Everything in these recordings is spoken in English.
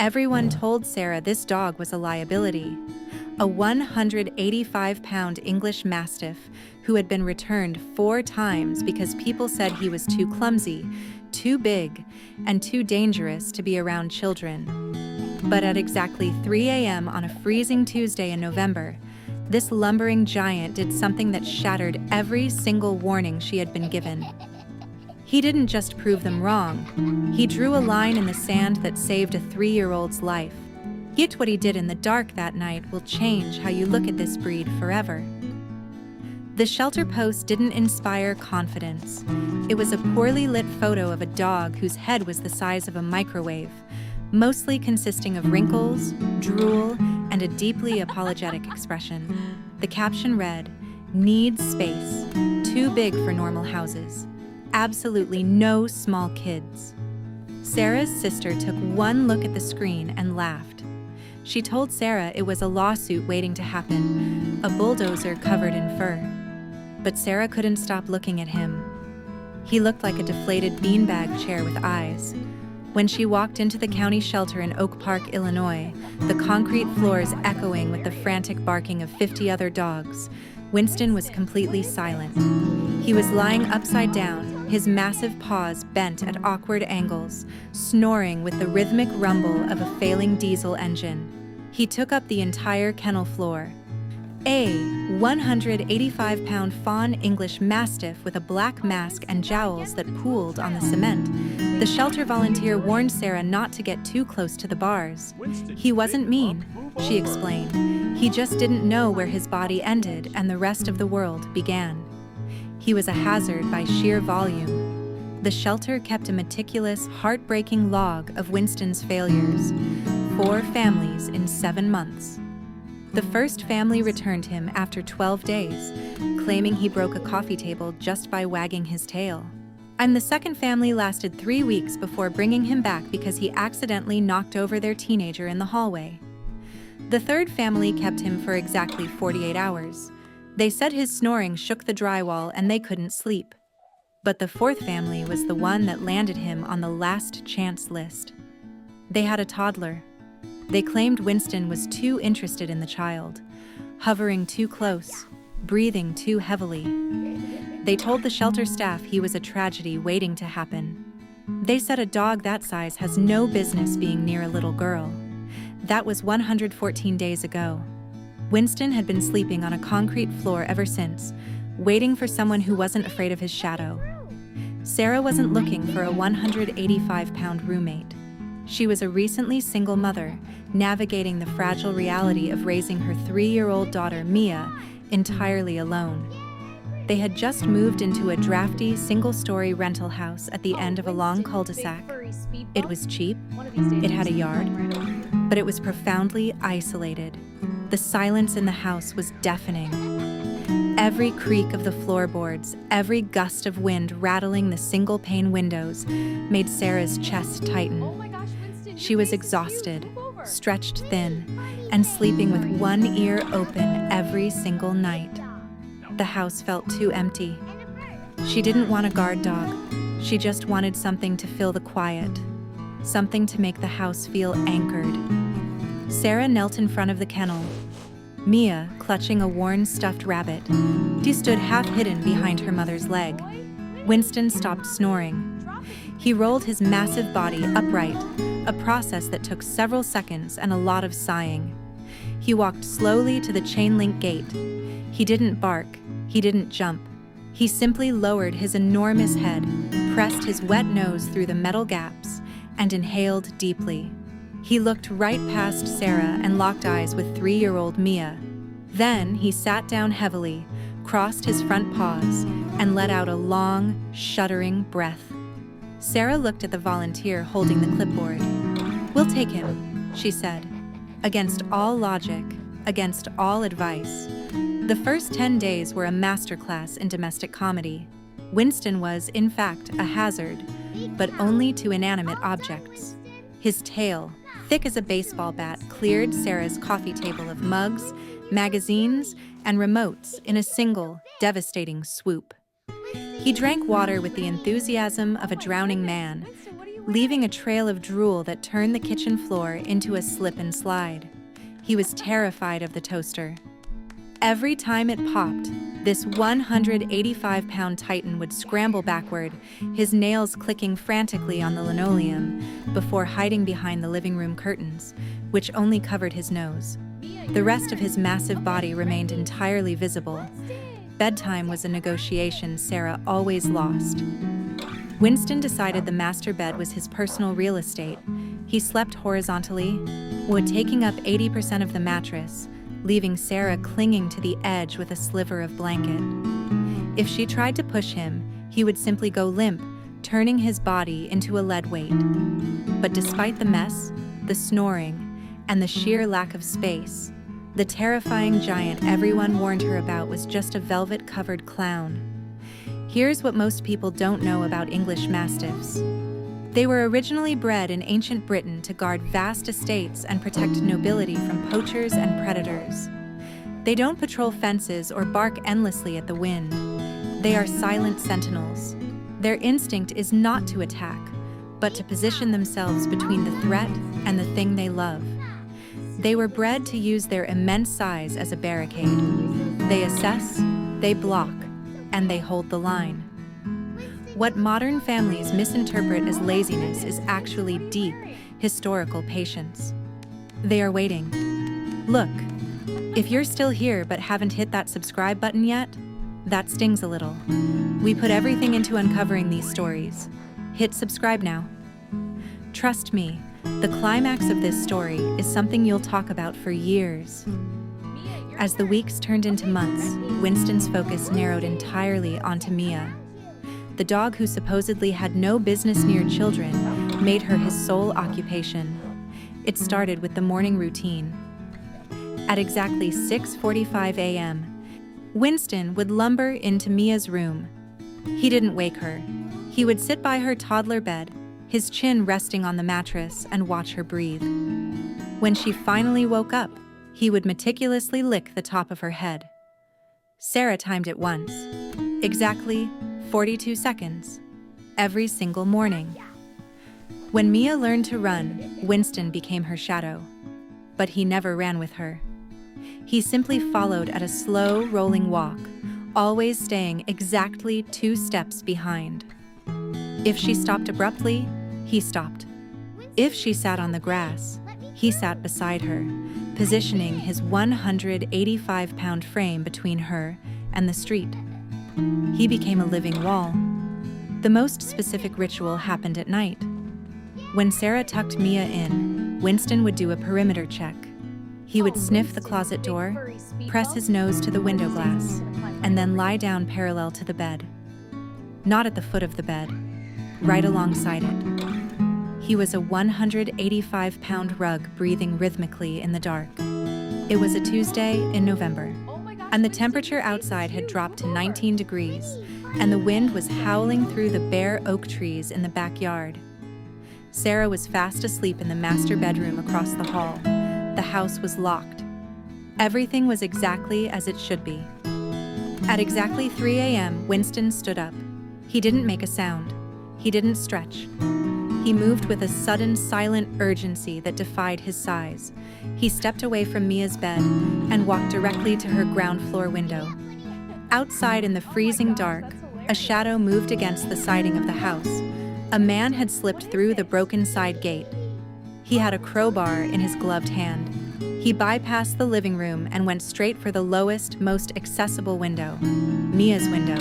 Everyone told Sarah this dog was a liability. A 185-pound English Mastiff who had been returned 4 times because people said he was too clumsy, too big, and too dangerous to be around children. But at exactly 3 a.m. on a freezing Tuesday in November, this lumbering giant did something that shattered every single warning she had been given. He didn't just prove them wrong, he drew a line in the sand that saved a 3-year-old's life. Yet what he did in the dark that night will change how you look at this breed forever. The shelter post didn't inspire confidence. It was a poorly lit photo of a dog whose head was the size of a microwave, mostly consisting of wrinkles, drool, and a deeply apologetic expression. The caption read, "Needs space, too big for normal houses. Absolutely no small kids." Sarah's sister took one look at the screen and laughed. She told Sarah it was a lawsuit waiting to happen, a bulldozer covered in fur. But Sarah couldn't stop looking at him. He looked like a deflated beanbag chair with eyes. When she walked into the county shelter in Oak Park, Illinois, the concrete floors echoing with the frantic barking of 50 other dogs, Winston was completely silent. He was lying upside down, his massive paws bent at awkward angles, snoring with the rhythmic rumble of a failing diesel engine. He took up the entire kennel floor. A 185-pound fawn English Mastiff with a black mask and jowls that pooled on the cement. The shelter volunteer warned Sarah not to get too close to the bars. He wasn't mean, she explained. He just didn't know where his body ended and the rest of the world began. He was a hazard by sheer volume. The shelter kept a meticulous, heartbreaking log of Winston's failures. 4 families in 7 months. The first family returned him after 12 days, claiming he broke a coffee table just by wagging his tail. And the second family lasted 3 weeks before bringing him back because he accidentally knocked over their teenager in the hallway. The third family kept him for exactly 48 hours. They said his snoring shook the drywall and they couldn't sleep. But the fourth family was the one that landed him on the last chance list. They had a toddler. They claimed Winston was too interested in the child, hovering too close, breathing too heavily. They told the shelter staff he was a tragedy waiting to happen. They said a dog that size has no business being near a little girl. That was 114 days ago. Winston had been sleeping on a concrete floor ever since, waiting for someone who wasn't afraid of his shadow. Sarah wasn't looking for a 185-pound roommate. She was a recently single mother, navigating the fragile reality of raising her 3-year-old daughter, Mia, entirely alone. They had just moved into a drafty, single-story rental house at the end of a long cul-de-sac. It was cheap, it had a yard, but it was profoundly isolated. The silence in the house was deafening. Every creak of the floorboards, every gust of wind rattling the single-pane windows made Sarah's chest tighten. She was exhausted, stretched thin, and sleeping with one ear open every single night. The house felt too empty. She didn't want a guard dog. She just wanted something to fill the quiet, something to make the house feel anchored. Sarah knelt in front of the kennel, Mia clutching a worn stuffed rabbit. She stood half-hidden behind her mother's leg. Winston stopped snoring. He rolled his massive body upright, a process that took several seconds and a lot of sighing. He walked slowly to the chain-link gate. He didn't bark, he didn't jump. He simply lowered his enormous head, pressed his wet nose through the metal gaps, and inhaled deeply. He looked right past Sarah and locked eyes with 3-year-old Mia. Then he sat down heavily, crossed his front paws, and let out a long, shuddering breath. Sarah looked at the volunteer holding the clipboard. "We'll take him," she said. Against all logic, against all advice. The first 10 days were a masterclass in domestic comedy. Winston was, in fact, a hazard, but only to inanimate objects. His tail, thick as a baseball bat, cleared Sarah's coffee table of mugs, magazines, and remotes in a single, devastating swoop. He drank water with the enthusiasm of a drowning man, leaving a trail of drool that turned the kitchen floor into a slip and slide. He was terrified of the toaster. Every time it popped, this 185-pound titan would scramble backward, his nails clicking frantically on the linoleum, before hiding behind the living room curtains, which only covered his nose. The rest of his massive body remained entirely visible. Bedtime was a negotiation Sarah always lost. Winston decided the master bed was his personal real estate. He slept horizontally, taking up 80% of the mattress, leaving Sarah clinging to the edge with a sliver of blanket. If she tried to push him, he would simply go limp, turning his body into a lead weight. But despite the mess, the snoring, and the sheer lack of space, the terrifying giant everyone warned her about was just a velvet-covered clown. Here's what most people don't know about English Mastiffs. They were originally bred in ancient Britain to guard vast estates and protect nobility from poachers and predators. They don't patrol fences or bark endlessly at the wind. They are silent sentinels. Their instinct is not to attack, but to position themselves between the threat and the thing they love. They were bred to use their immense size as a barricade. They assess, they block, and they hold the line. What modern families misinterpret as laziness is actually deep, historical patience. They are waiting. Look, if you're still here but haven't hit that subscribe button yet, that stings a little. We put everything into uncovering these stories. Hit subscribe now. Trust me, the climax of this story is something you'll talk about for years. As the weeks turned into months, Winston's focus narrowed entirely onto Mia. The dog who supposedly had no business near children made her his sole occupation. It started with the morning routine. At exactly 6:45 a.m., Winston would lumber into Mia's room. He didn't wake her. He would sit by her toddler bed, his chin resting on the mattress, and watch her breathe. When she finally woke up, he would meticulously lick the top of her head. Sarah timed it once. Exactly 42 seconds, every single morning. When Mia learned to run, Winston became her shadow. But he never ran with her. He simply followed at a slow, rolling walk, always staying exactly 2 steps behind. If she stopped abruptly, he stopped. If she sat on the grass, he sat beside her, positioning his 185-pound frame between her and the street. He became a living wall. The most specific ritual happened at night. When Sarah tucked Mia in, Winston would do a perimeter check. He would sniff the closet door, press his nose to the window glass, and then lie down parallel to the bed. Not at the foot of the bed, right alongside it. He was a 185-pound rug breathing rhythmically in the dark. It was a Tuesday in November, and the temperature outside had dropped to 19 degrees, and the wind was howling through the bare oak trees in the backyard. Sarah was fast asleep in the master bedroom across the hall. The house was locked. Everything was exactly as it should be. At exactly 3 a.m., Winston stood up. He didn't make a sound. He didn't stretch. He moved with a sudden, silent urgency that defied his size. He stepped away from Mia's bed and walked directly to her ground floor window. Outside in the freezing dark, a shadow moved against the siding of the house. A man had slipped through the broken side gate. He had a crowbar in his gloved hand. He bypassed the living room and went straight for the lowest, most accessible window, Mia's window.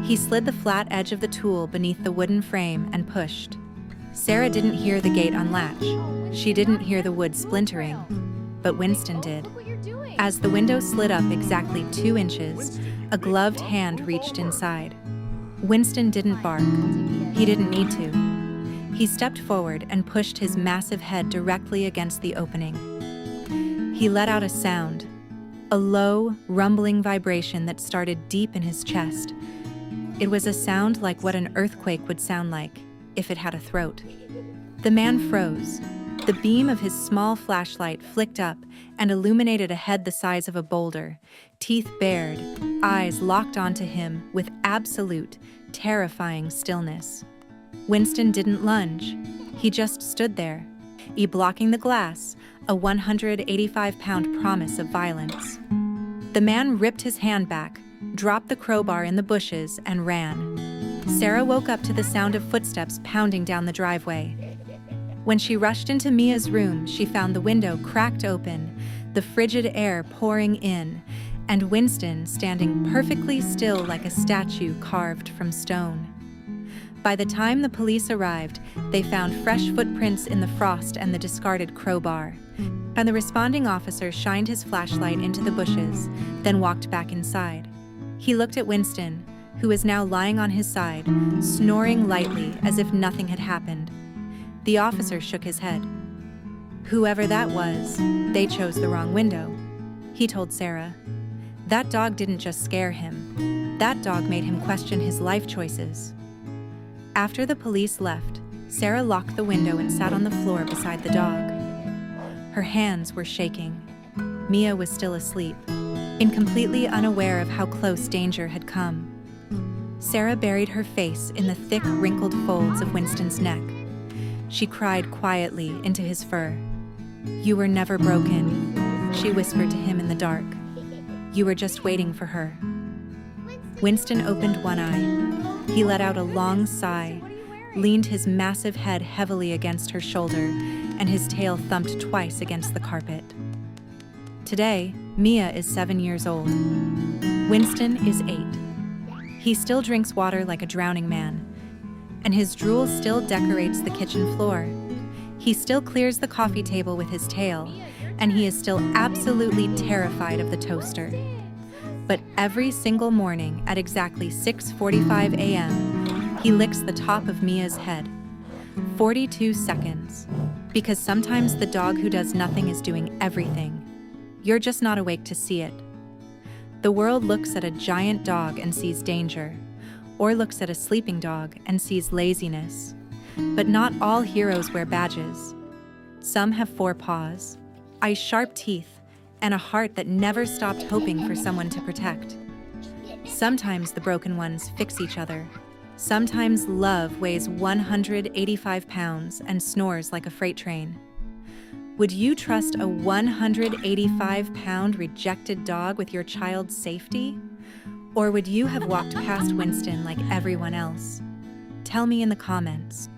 He slid the flat edge of the tool beneath the wooden frame and pushed. Sarah didn't hear the gate unlatch. She didn't hear the wood splintering, but Winston did. As the window slid up exactly 2 inches, a gloved hand reached inside. Winston didn't bark. He didn't need to. He stepped forward and pushed his massive head directly against the opening. He let out a sound, a low, rumbling vibration that started deep in his chest. It was a sound like what an earthquake would sound like if it had a throat. The man froze. The beam of his small flashlight flicked up and illuminated a head the size of a boulder, teeth bared, eyes locked onto him with absolute, terrifying stillness. Winston didn't lunge. He just stood there, blocking the glass, a 185-pound promise of violence. The man ripped his hand back, dropped the crowbar in the bushes, and ran. Sarah woke up to the sound of footsteps pounding down the driveway. When she rushed into Mia's room, she found the window cracked open, the frigid air pouring in, and Winston standing perfectly still like a statue carved from stone. By the time the police arrived, they found fresh footprints in the frost and the discarded crowbar. And the responding officer shined his flashlight into the bushes, then walked back inside. He looked at Winston, who was now lying on his side, snoring lightly as if nothing had happened. The officer shook his head. Whoever that was, they chose the wrong window, he told Sarah. That dog didn't just scare him. That dog made him question his life choices. After the police left, Sarah locked the window and sat on the floor beside the dog. Her hands were shaking. Mia was still asleep, completely unaware of how close danger had come. Sarah buried her face in the thick, wrinkled folds of Winston's neck. She cried quietly into his fur. "You were never broken," she whispered to him in the dark. "You were just waiting for her." Winston opened one eye. He let out a long sigh, leaned his massive head heavily against her shoulder, and his tail thumped twice against the carpet. Today, Mia is 7 years old. Winston is 8. He still drinks water like a drowning man, and his drool still decorates the kitchen floor. He still clears the coffee table with his tail, and he is still absolutely terrified of the toaster. But every single morning at exactly 6:45 a.m., he licks the top of Mia's head. 42 seconds. Because sometimes the dog who does nothing is doing everything. You're just not awake to see it. The world looks at a giant dog and sees danger, or looks at a sleeping dog and sees laziness. But not all heroes wear badges. Some have 4 paws, ice-sharp teeth, and a heart that never stopped hoping for someone to protect. Sometimes the broken ones fix each other. Sometimes love weighs 185 pounds and snores like a freight train. Would you trust a 185-pound rejected dog with your child's safety? Or would you have walked past Winston like everyone else? Tell me in the comments.